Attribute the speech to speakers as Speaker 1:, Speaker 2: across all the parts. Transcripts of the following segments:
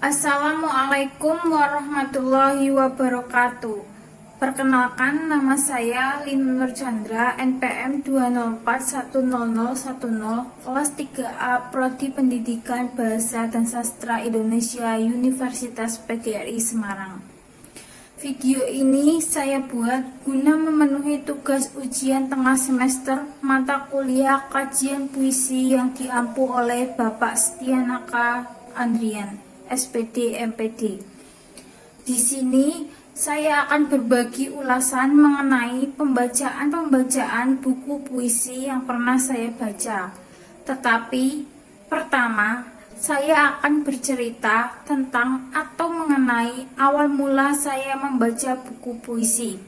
Speaker 1: Assalamualaikum warahmatullahi wabarakatuh. Perkenalkan, nama saya Lina Nur Chandra, NPM 2041010, kelas 3A, Prodi Pendidikan Bahasa dan Sastra Indonesia, Universitas PGRI Semarang. Video ini saya buat guna memenuhi tugas ujian tengah semester mata kuliah kajian puisi yang diampu oleh Bapak Setianaka Andrian, SPD MPD. Di sini saya akan berbagi ulasan mengenai pembacaan buku puisi yang pernah saya baca. Tetapi pertama, saya akan bercerita tentang atau mengenai awal mula saya membaca buku puisi.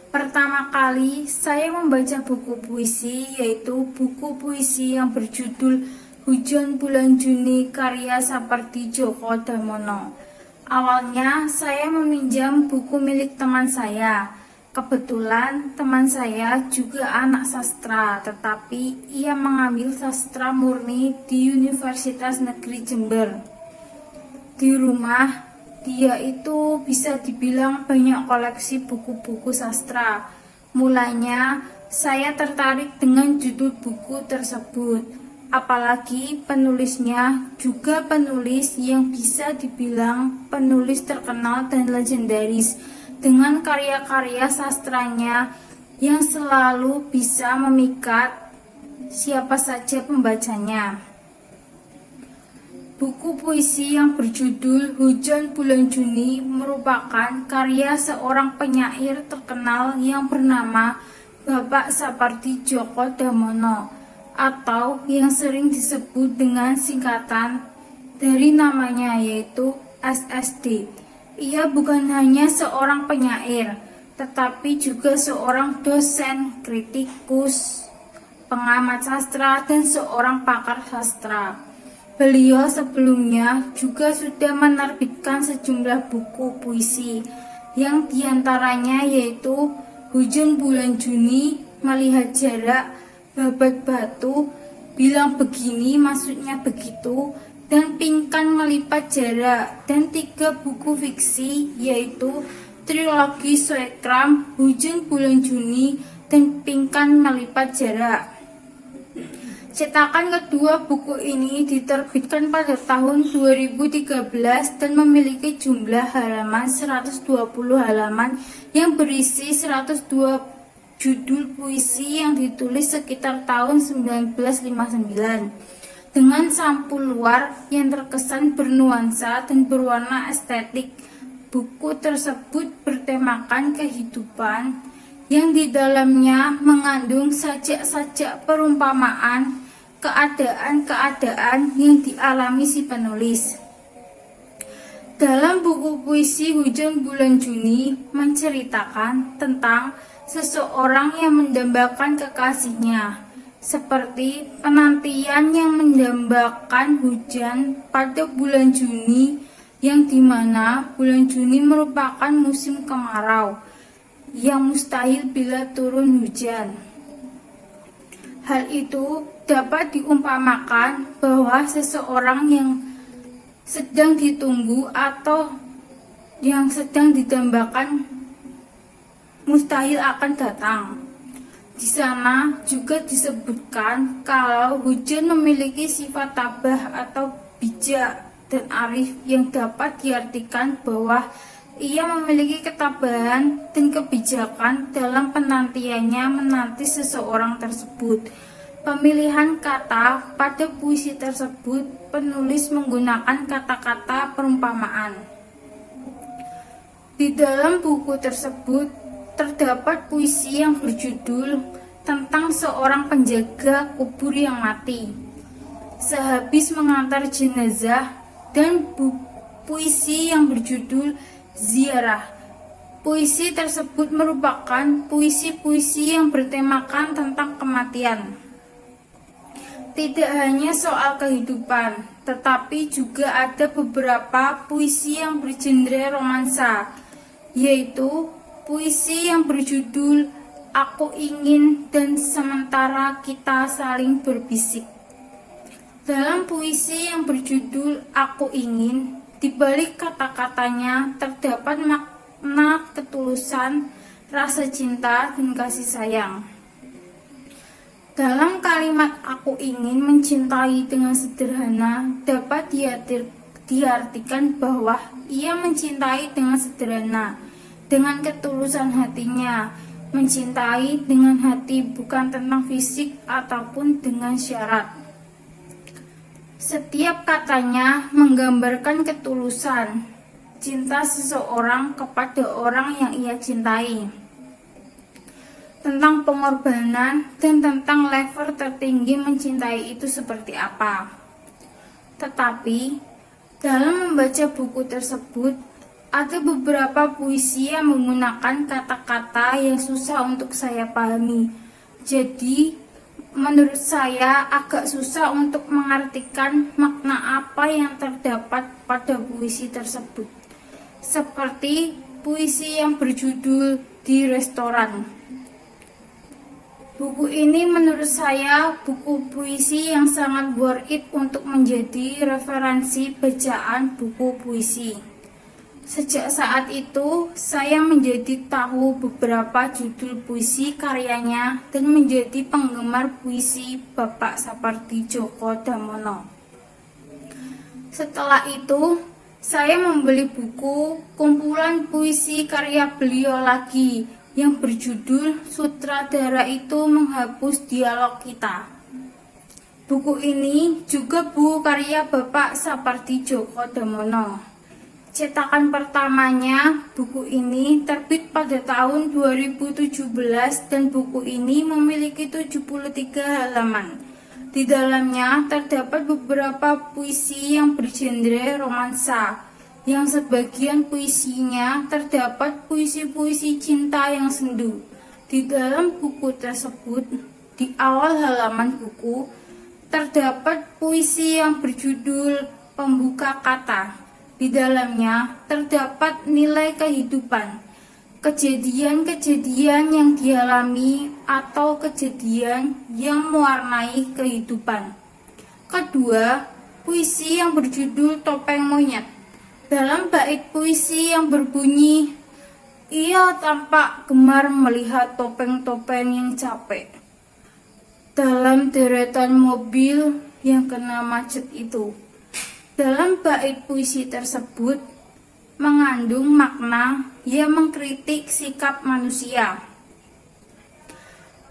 Speaker 1: Pertama kali saya membaca buku puisi yaitu buku puisi yang berjudul Hujan Bulan Juni karya Sapardi Djoko Damono. Awalnya saya meminjam buku milik teman saya. Kebetulan teman saya juga anak sastra, tetapi ia mengambil sastra murni di Universitas Negeri Jember. Di rumah, dia itu bisa dibilang banyak koleksi buku-buku sastra. Mulanya saya tertarik dengan judul buku tersebut. Apalagi penulisnya juga penulis yang bisa dibilang penulis terkenal dan legendaris, dengan karya-karya sastranya yang selalu bisa memikat siapa saja pembacanya. Buku puisi yang berjudul Hujan Bulan Juni merupakan karya seorang penyair terkenal yang bernama Bapak Sapardi Djoko Damono, atau yang sering disebut dengan singkatan dari namanya yaitu SSD. Ia bukan hanya seorang penyair, tetapi juga seorang dosen, kritikus, pengamat sastra, dan seorang pakar sastra. Beliau sebelumnya juga sudah menerbitkan sejumlah buku puisi, yang diantaranya yaitu Hujan Bulan Juni, Melihat Jarak, Babat Batu, Bilang Begini Maksudnya Begitu, dan Pingkan Melipat Jarak, dan 3 buku fiksi yaitu Trilogi Soekram, Hujan Bulan Juni, dan Pingkan Melipat Jarak. Cetakan kedua buku ini diterbitkan pada tahun 2013 dan memiliki jumlah halaman 120 halaman yang berisi 102 judul puisi yang ditulis sekitar tahun 1959 dengan sampul luar yang terkesan bernuansa dan berwarna estetik. Buku tersebut bertemakan kehidupan yang di dalamnya mengandung sajak-sajak perumpamaan keadaan-keadaan yang dialami si penulis. Dalam buku puisi Hujan Bulan Juni menceritakan tentang seseorang yang mendambakan kekasihnya, seperti penantian yang mendambakan hujan pada bulan Juni, yang dimana bulan Juni merupakan musim kemarau yang mustahil bila turun hujan. Hal itu dapat diumpamakan bahwa seseorang yang sedang ditunggu atau yang sedang didambakan mustahil akan datang. Di sana juga disebutkan kalau hujan memiliki sifat tabah atau bijak dan arif yang dapat diartikan bahwa ia memiliki ketabahan dan kebijakan dalam penantiannya menanti seseorang tersebut. Pemilihan kata pada puisi tersebut, penulis menggunakan kata-kata perumpamaan. Di dalam buku tersebut terdapat puisi yang berjudul tentang seorang penjaga kubur yang mati sehabis mengantar jenazah, dan puisi yang berjudul Ziarah. Puisi tersebut merupakan puisi-puisi yang bertemakan tentang kematian. Tidak hanya soal kehidupan, tetapi juga ada beberapa puisi yang bergenre romansa, yaitu puisi yang berjudul Aku Ingin dan Sementara Kita Saling Berbisik. Dalam puisi yang berjudul Aku Ingin, di balik kata-katanya terdapat makna ketulusan, rasa cinta, dan kasih sayang. Dalam kalimat aku ingin mencintai dengan sederhana dapat diartikan bahwa ia mencintai dengan sederhana, dengan ketulusan hatinya, mencintai dengan hati bukan tentang fisik ataupun dengan syarat. Setiap katanya menggambarkan ketulusan, cinta seseorang kepada orang yang ia cintai, tentang pengorbanan dan tentang level tertinggi mencintai itu seperti apa. Tetapi dalam membaca buku tersebut ada beberapa puisi yang menggunakan kata-kata yang susah untuk saya pahami. Jadi menurut saya agak susah untuk mengartikan makna apa yang terdapat pada puisi tersebut. Seperti puisi yang berjudul Di Restoran. Buku ini menurut saya buku puisi yang sangat worth it untuk menjadi referensi bacaan buku puisi. Sejak saat itu, saya menjadi tahu beberapa judul puisi karyanya dan menjadi penggemar puisi Bapak Sapardi Djoko Damono. Setelah itu, saya membeli buku kumpulan puisi karya beliau lagi, yang berjudul Sutradara Itu Menghapus Dialog Kita. Buku ini juga buku karya Bapak Sapardi Djoko Damono. Cetakan pertamanya buku ini terbit pada tahun 2017 dan buku ini memiliki 73 halaman. Di dalamnya terdapat beberapa puisi yang bergenre romansa, yang sebagian puisinya terdapat puisi-puisi cinta yang sendu. Di dalam buku tersebut, di awal halaman buku, terdapat puisi yang berjudul Pembuka Kata. Di dalamnya terdapat nilai kehidupan, kejadian-kejadian yang dialami atau kejadian yang mewarnai kehidupan. Kedua, puisi yang berjudul Topeng Monyet. Dalam bait puisi yang berbunyi, ia tampak gemar melihat topeng-topeng yang capek dalam deretan mobil yang kena macet itu. Dalam bait puisi tersebut mengandung makna yang mengkritik sikap manusia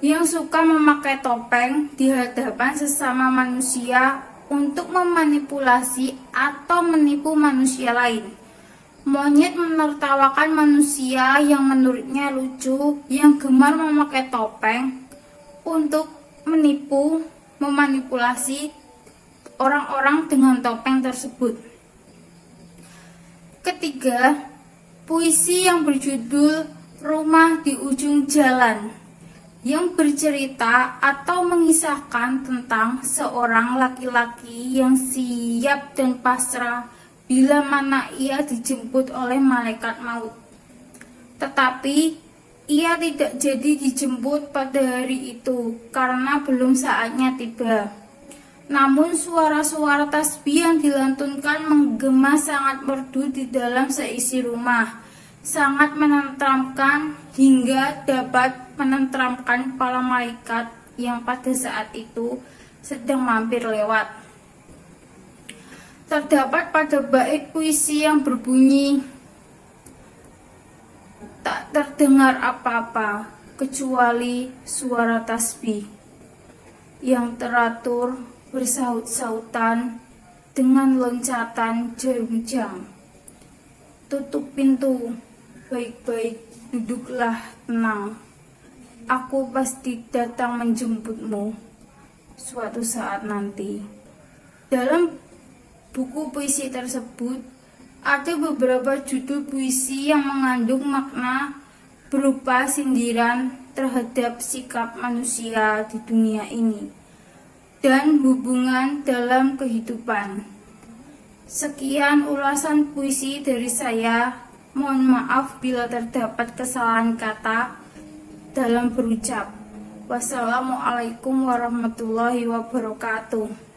Speaker 1: yang suka memakai topeng di hadapan sesama manusia untuk memanipulasi atau menipu manusia lain. Monyet menertawakan manusia yang menurutnya lucu yang gemar memakai topeng untuk menipu, memanipulasi orang-orang dengan topeng tersebut. Ketiga, puisi yang berjudul Rumah di Ujung Jalan, yang bercerita atau mengisahkan tentang seorang laki-laki yang siap dan pasrah bila mana ia dijemput oleh malaikat maut. Tetapi ia tidak jadi dijemput pada hari itu karena belum saatnya tiba. Namun suara-suara tasbih yang dilantunkan menggema sangat merdu di dalam seisi rumah, sangat menenteramkan hingga dapat menenteramkan para malaikat yang pada saat itu sedang mampir lewat. Terdapat pada bait puisi yang berbunyi, tak terdengar apa-apa kecuali suara tasbih yang teratur bersaut-sautan dengan loncatan jarum-jam. Tutup pintu, baik-baik, duduklah tenang. Aku pasti datang menjemputmu suatu saat nanti. Dalam buku puisi tersebut ada beberapa judul puisi yang mengandung makna berupa sindiran terhadap sikap manusia di dunia ini dan hubungan dalam kehidupan. Sekian ulasan puisi dari saya. Mohon maaf bila terdapat kesalahan kata dalam berucap. Wassalamualaikum warahmatullahi wabarakatuh.